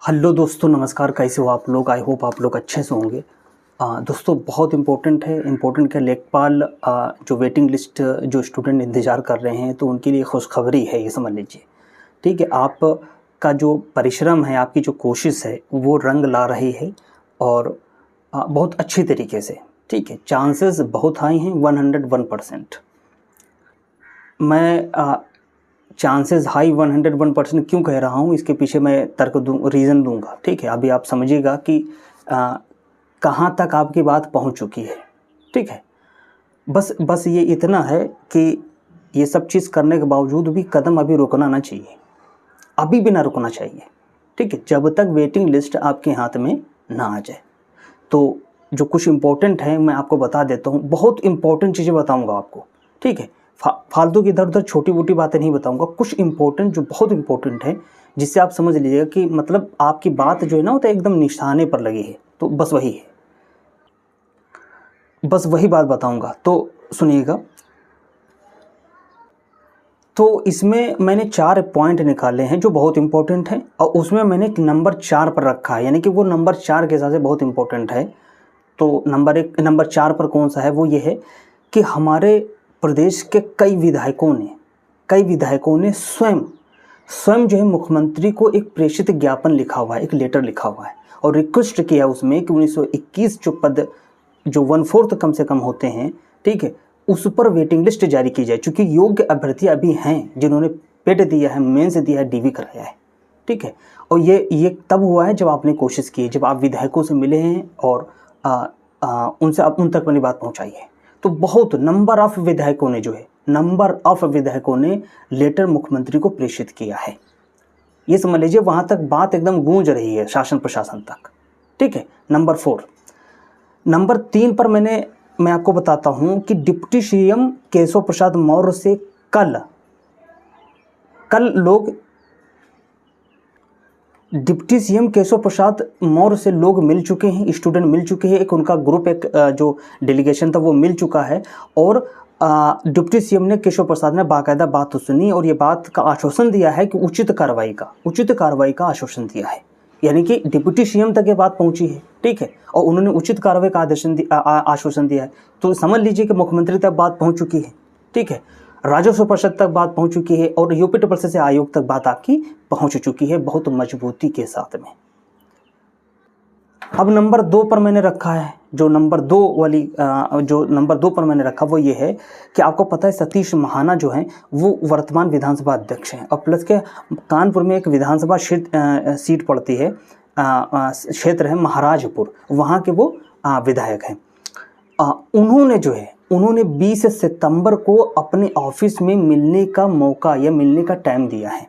Hello दोस्तों, नमस्कार। कैसे हो आप लोग? आई होप आप लोग अच्छे से होंगे। दोस्तों, बहुत इम्पोर्टेंट है। इम्पोर्टेंट क्या, लेखपाल जो वेटिंग लिस्ट जो स्टूडेंट इंतज़ार कर रहे हैं तो उनके लिए खुशखबरी है, ये समझ लीजिए। ठीक है, आप का जो परिश्रम है, आपकी जो कोशिश है वो रंग ला रही है और बहुत अच्छी तरीके से। ठीक है, चांसेस बहुत हाई हैं, 101%। मैं चांसेस हाई 101% क्यों कह रहा हूँ, इसके पीछे मैं तर्क दूँ, रीज़न दूंगा। ठीक है, अभी आप समझिएगा कि कहाँ तक आपकी बात पहुँच चुकी है। ठीक है, बस ये इतना है कि ये सब चीज़ करने के बावजूद भी कदम अभी रुकना ना चाहिए, अभी भी ना रुकना चाहिए। ठीक है, जब तक वेटिंग लिस्ट आपके हाथ में ना आ जाए। तो जो कुछ इम्पोर्टेंट है मैं आपको बता देता हूँ, बहुत इम्पोर्टेंट चीज़ें बताऊँगा आपको। ठीक है, फालतू की इधर उधर छोटी मोटी बातें नहीं बताऊंगा, कुछ इंपॉर्टेंट जो बहुत इंपॉर्टेंट है, जिससे आप समझ लीजिएगा कि मतलब आपकी बात जो है ना वो तो एकदम निशाने पर लगी है। तो बस वही है, बस वही बात बताऊंगा, तो सुनिएगा। तो इसमें मैंने 4 पॉइंट निकाले हैं जो बहुत इंपॉर्टेंट हैं और उसमें मैंने नंबर 4 पर रखा है, यानी कि वो नंबर 4 के हिसाब से बहुत इंपॉर्टेंट है। तो नंबर 4 पर कौन सा है, वो ये है कि हमारे प्रदेश के कई विधायकों ने स्वयं जो है मुख्यमंत्री को एक प्रेषित ज्ञापन लिखा हुआ है, एक लेटर लिखा हुआ है और रिक्वेस्ट किया उसमें कि 1921 जो पद जो 1/4 कम से कम होते हैं, ठीक है, उस पर वेटिंग लिस्ट जारी की जाए। चूँकि योग्य अभ्यर्थी अभी हैं जिन्होंने पेट दिया है, मेंस दिया है, डीवी कराया है। ठीक है, और ये तब हुआ है जब आपने कोशिश की, जब आप विधायकों से मिले हैं और उनसे आप उन तक अपनी बात पहुँचाई है। तो बहुत नंबर ऑफ विधायकों ने लेटर मुख्यमंत्री को प्रेषित किया है। ये समझ लीजिए, वहाँ तक बात एकदम गूंज रही है शासन प्रशासन तक। ठीक है, नंबर 3 पर मैं आपको बताता हूँ कि डिप्टी सीएम केशव प्रसाद मौर्य से कल लोग डिप्टी सीएम केशव प्रसाद मौर्य से लोग मिल चुके हैं, स्टूडेंट मिल चुके हैं, एक उनका ग्रुप, एक जो डेलीगेशन था वो मिल चुका है। और डिप्टी सीएम ने केशव प्रसाद ने बाकायदा बात सुनी और ये बात का आश्वासन दिया है कि उचित कार्रवाई का आश्वासन दिया है। यानी कि डिप्टी सीएम तक ये बात पहुंची है। ठीक है, और उन्होंने उचित कार्रवाई का आश्वासन दिया है। तो समझ लीजिए कि मुख्यमंत्री तक बात पहुँच चुकी है। ठीक है, राजस्व परिषद तक बात पहुंच चुकी है और यूपी ट्रिपल आयोग तक बात आपकी पहुंच चुकी है, बहुत मजबूती के साथ में। अब नंबर 2 पर मैंने रखा है, जो नंबर 2 पर मैंने रखा वो ये है कि आपको पता है सतीश महाना जो हैं वो वर्तमान विधानसभा अध्यक्ष हैं और प्लस के कानपुर में एक विधानसभा सीट पड़ती है, क्षेत्र है महाराजपुर, वहाँ के वो विधायक हैं। उन्होंने 20 सितंबर को अपने ऑफिस में मिलने का मौका या मिलने का टाइम दिया है।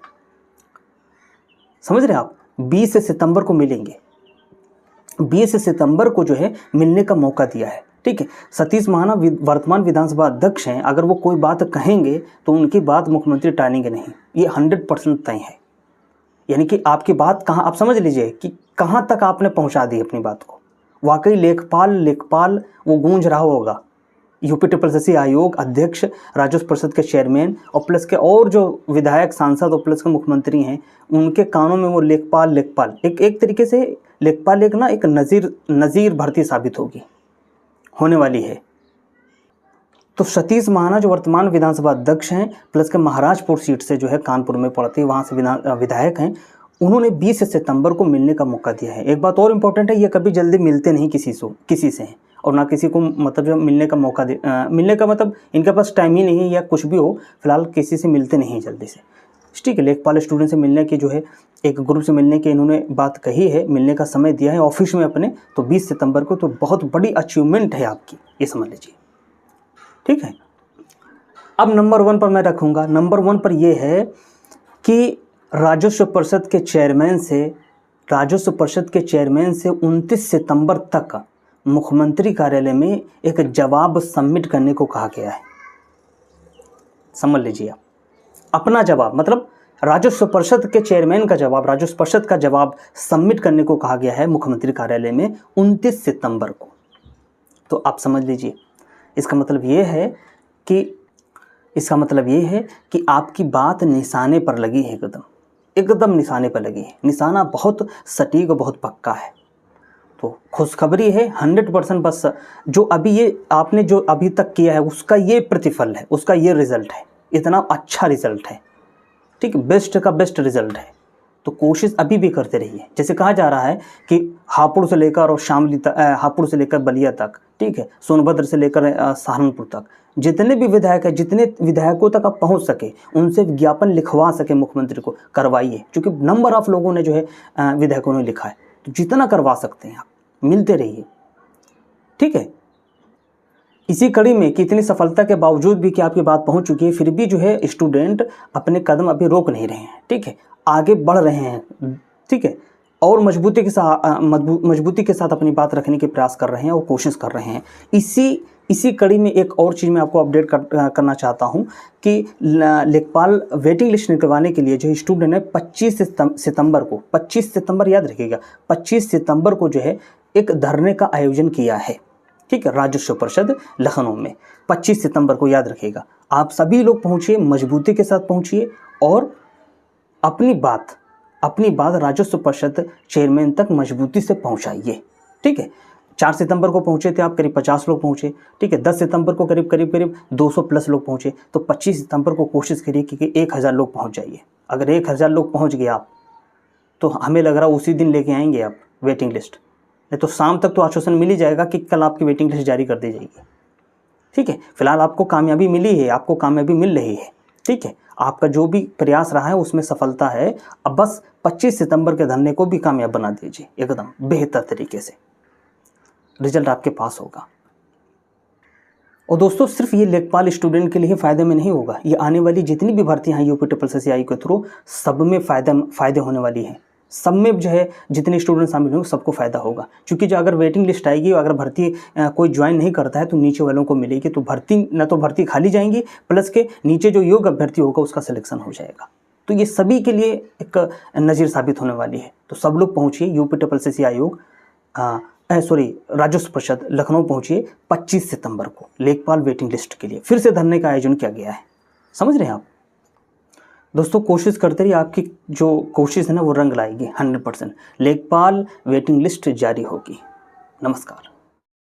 समझ रहे हैं आप? 20 सितंबर को मिलेंगे, 20 सितंबर को जो है मिलने का मौका दिया है। ठीक है, सतीश महाना वर्तमान विधानसभा अध्यक्ष हैं, अगर वो कोई बात कहेंगे तो उनकी बात मुख्यमंत्री टालेंगे नहीं, ये 100% तय है। यानी कि आपकी बात कहाँ, आप समझ लीजिए कि कहाँ तक आपने पहुँचा दी अपनी बात को। वाकई लेखपाल वो गूंज रहा होगा। यूपी ट्रिपल आयोग अध्यक्ष, राजस्व परिषद के चेयरमैन और प्लस के और जो विधायक, सांसद और प्लस के मुख्यमंत्री हैं, उनके कानों में वो लेखपाल एक तरीके से लेखपाल एक नज़ीर भर्ती साबित होने वाली है। तो सतीश महाना जो वर्तमान विधानसभा अध्यक्ष हैं, प्लस के महाराजपुर सीट से जो है कानपुर में पड़ती है, वहाँ से विधायक हैं, उन्होंने 20 सितंबर को मिलने का मौका दिया है। एक बात और इम्पोर्टेंट है, ये कभी जल्दी मिलते नहीं किसी से और ना किसी को मतलब जो मिलने का मौका मिलने का मतलब इनके पास टाइम ही नहीं या कुछ भी हो, फिलहाल किसी से मिलते नहीं जल्दी से। ठीक है, लेखपाल स्टूडेंट से मिलने की जो है एक ग्रुप से मिलने की इन्होंने बात कही है, मिलने का समय दिया है ऑफिस में अपने, तो 20 सितंबर को। तो बहुत बड़ी अचीवमेंट है आपकी, ये समझ लीजिए। ठीक है, अब नंबर 1 पर मैं रखूँगा। नंबर 1 पर यह है कि राजस्व परिषद के चेयरमैन से 29 सितंबर तक मुख्यमंत्री कार्यालय में एक जवाब सबमिट करने को कहा गया है। समझ लीजिए आप, अपना जवाब मतलब राजस्व परिषद के चेयरमैन का जवाब, राजस्व परिषद का जवाब सबमिट करने को कहा गया है मुख्यमंत्री कार्यालय में 29 सितंबर को। तो आप समझ लीजिए, इसका मतलब ये है कि आपकी बात निशाने पर लगी है एकदम। एकदम निशाने पर लगी है, निशाना बहुत सटीक और बहुत पक्का है। तो खुशखबरी है 100%। बस जो अभी ये आपने जो अभी तक किया है उसका ये प्रतिफल है, उसका ये रिज़ल्ट है, इतना अच्छा रिज़ल्ट है, ठीक, बेस्ट का बेस्ट रिज़ल्ट है। तो कोशिश अभी भी करते रहिए। जैसे कहा जा रहा है कि हापुड़ से लेकर और शामली तक, हापुड़ से लेकर बलिया तक, ठीक है, सोनभद्र से लेकर सहारनपुर तक, जितने भी विधायक हैं, जितने विधायकों तक आप पहुंच सके, उनसे ज्ञापन लिखवा सके मुख्यमंत्री को, करवाइए। क्योंकि नंबर ऑफ लोगों ने जो है विधायकों ने लिखा है, तो जितना करवा सकते हैं आप मिलते रहिए, ठीक है। इसी कड़ी में कि इतनी सफलता के बावजूद भी कि आपकी बात पहुंच चुकी है, फिर भी जो है स्टूडेंट अपने कदम अभी रोक नहीं रहे हैं, ठीक है, आगे बढ़ रहे हैं, ठीक है, और मजबूती के साथ अपनी बात रखने के प्रयास कर रहे हैं और कोशिश कर रहे हैं। इसी कड़ी में एक और चीज़ मैं आपको अपडेट करना चाहता हूं कि लेखपाल वेटिंग लिस्ट निकलवाने के लिए जो स्टूडेंट है 25 सितंबर को, 25 सितंबर याद रखिएगा, 25 सितंबर को जो है एक धरने का आयोजन किया है, ठीक है, राजस्व परिषद लखनऊ में 25 सितंबर को याद रखिएगा। आप सभी लोग पहुंचिए, मजबूती के साथ पहुंचिए और अपनी बात राजस्व परिषद चेयरमैन तक मजबूती से पहुंचाइए, ठीक है। 4 सितंबर को पहुंचे थे आप, करीब 50 लोग पहुंचे, ठीक है। 10 सितंबर को करीब 200 प्लस लोग पहुंचे। तो 25 सितंबर को कोशिश करिए कि 1000 लोग पहुंच जाइए। अगर 1000 लोग पहुंच गए आप, तो हमें लग रहा है उसी दिन लेके आएंगे आप वेटिंग लिस्ट, नहीं तो शाम तक तो आश्वासन मिल ही जाएगा कि कल आपकी वेटिंग लिस्ट जारी कर दी जाएगी, ठीक है। फिलहाल आपको कामयाबी मिली है, आपको कामयाबी मिल रही है, ठीक है। आपका जो भी प्रयास रहा है उसमें सफलता है। अब बस 25 सितंबर के धरने को भी कामयाब बना दीजिए, एकदम बेहतर तरीके से रिजल्ट आपके पास होगा। और दोस्तों सिर्फ ये लेखपाल स्टूडेंट के लिए फ़ायदे में नहीं होगा, ये आने वाली जितनी भी भर्तियां हैं UPSSI के थ्रू, सब में फ़ायदे होने वाली हैं। सब में जो है जितने स्टूडेंट शामिल होंगे सबको फ़ायदा होगा। क्योंकि जो अगर वेटिंग लिस्ट आएगी, अगर भर्ती कोई ज्वाइन नहीं करता है तो नीचे वालों को मिलेगी, तो भर्ती खाली जाएंगी, प्लस के नीचे जो योग्य अभ्यर्थी होगा उसका सिलेक्शन हो जाएगा। तो ये सभी के लिए एक नज़ीर साबित होने वाली है। तो सब लोग पहुँचिए UPSSI आयोग राजस्व परिषद लखनऊ पहुँचिए 25 सितंबर को लेखपाल वेटिंग लिस्ट के लिए फिर से धरने का आयोजन किया गया है। समझ रहे हैं आप दोस्तों, कोशिश करते रहिए, आपकी जो कोशिश है ना वो रंग लाएगी 100%। लेखपाल वेटिंग लिस्ट जारी होगी। नमस्कार।